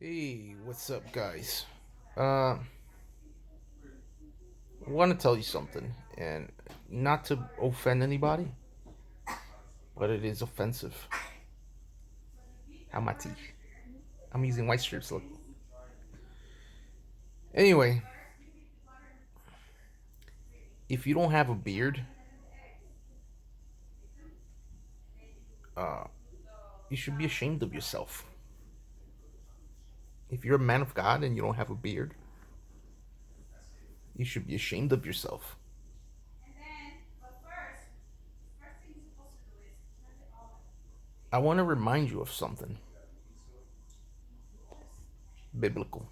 Hey, what's up, guys? Uh, I want to tell you something, and not to offend anybody, but it is offensive. Amati. I'm using white strips. Look. Anyway, if you don't have a beard, uh, you should be ashamed of yourself. If you're a man of God and you don't have a beard, you should be ashamed of yourself. I want to remind you of something biblical.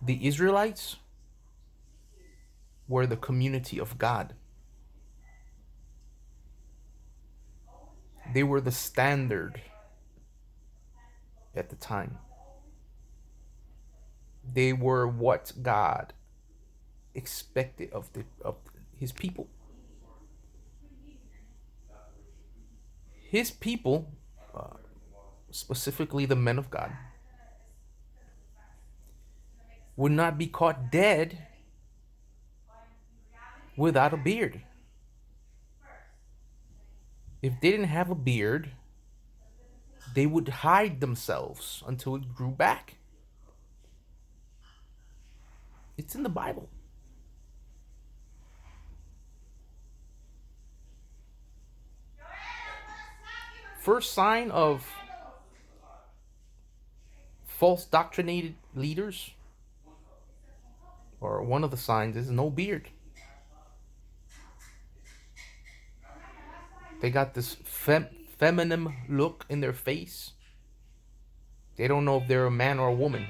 The Israelites were the community of God. They were the standard at the time. They were what God expected of his people. His people, uh, specifically the men of God, would not be caught dead without a beard. If they didn't have a beard, they would hide themselves until it grew back. It's in the Bible. First sign of false doctrinated leaders, or one of the signs, is no beard. They got this feminine look in their face. They don't know if they're a man or a woman.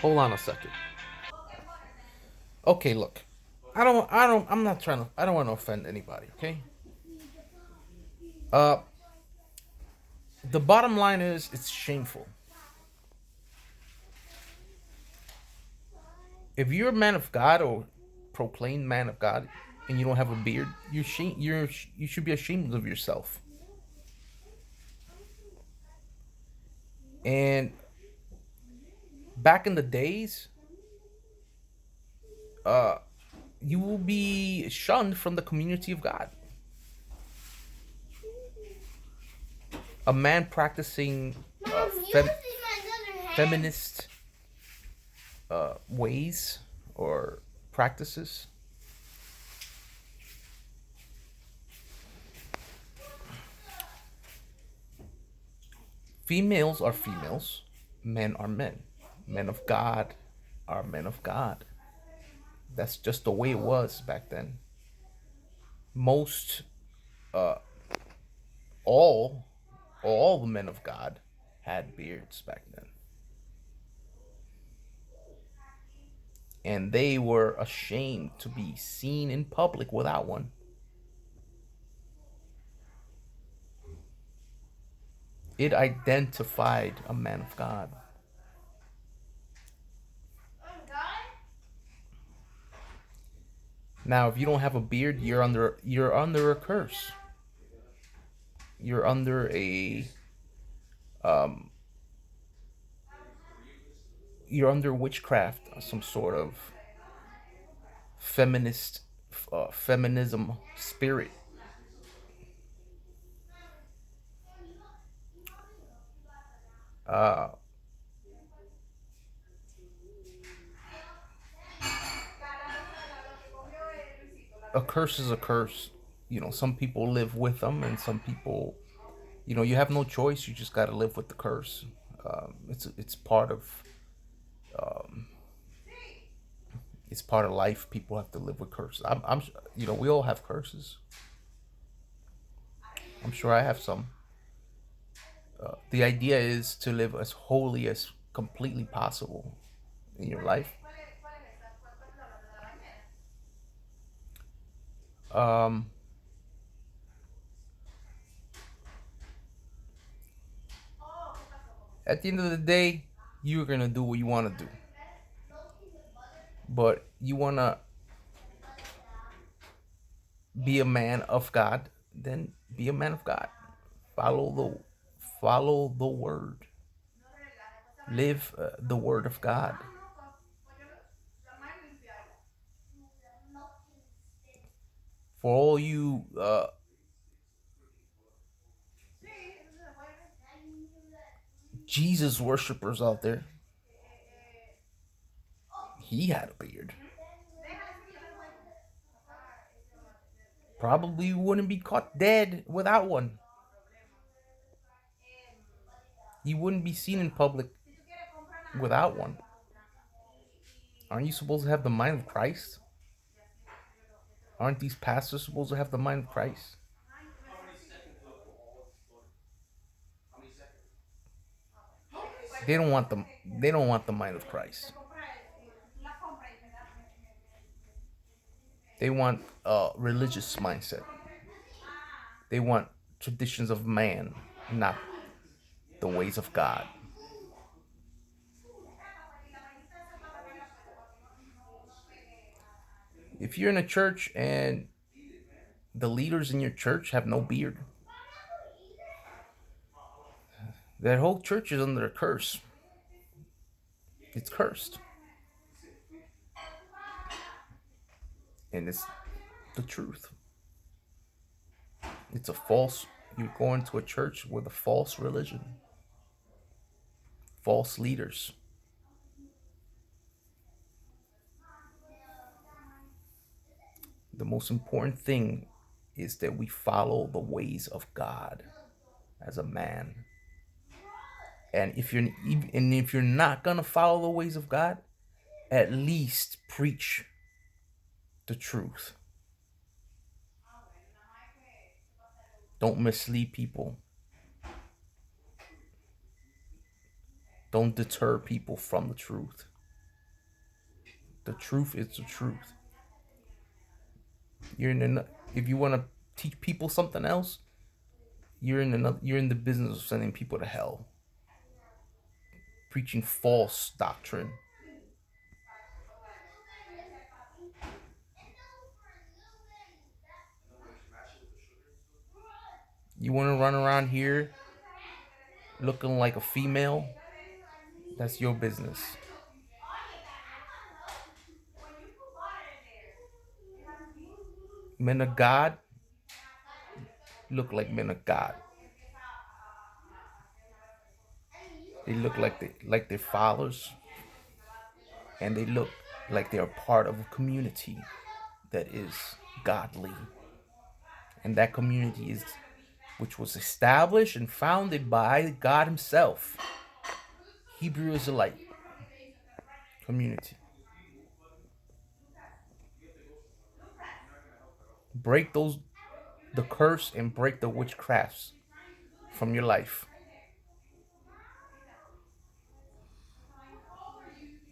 Hold on a second. Okay, look. I'm not trying to, I don't want to offend anybody, okay? Uh, the bottom line is it's shameful. If you're a man of God or proclaimed man of God and you don't have a beard, you should be ashamed of yourself. And back in the days, uh, you will be shunned from the community of God. A man practicing feminist ways or practices, females are females, men are men. Men of God are men of God. That's just the way it was back then. Most, uh, all, all the men of God had beards back then. And they were ashamed to be seen in public without one. It identified a man of God. Now, if you don't have a beard, you're under a curse. You're under a um, you're under witchcraft, some sort of feminist feminism spirit. Uh, a curse is a curse. Some people live with them, and some people, you have no choice. You just got to live with the curse. It's part of um, it's part of life. People have to live with curses. We all have curses. I'm sure I have some. The idea is to live as holy as completely possible in your life. Um, at the end of the day, you're gonna do what you want to do, but you wanna be a man of God, then be a man of God. Follow the follow the word. Live the word of God. For all you Jesus worshippers out there, he had a beard. Probably wouldn't be caught dead without one. He wouldn't be seen in public without one. Aren't you supposed to have the mind of Christ? Aren't these pastors supposed to have the mind of Christ? They don't want them. They don't want the mind of Christ. They want a religious mindset. They want traditions of man, not the ways of God. If you're in a church and the leaders in your church have no beard, that whole church is under a curse. It's cursed. And it's the truth. It's a false, you're going to a church with a false religion, false leaders. The most important thing is that we follow the ways of God as a man. And if you're not gonna follow the ways of God, at least preach the truth. Don't mislead people. Don't deter people from the truth. The truth is the truth. If you want to teach people something else, you're in the business of sending people to hell, preaching false doctrine. You want to run around here looking like a female? That's your business. Men of God look like men of God. They look like their fathers, and they look like they're part of a community that is godly. And that community is which was established and founded by God Himself. Hebrew Israelite community. Break the curse and break the witchcrafts from your life.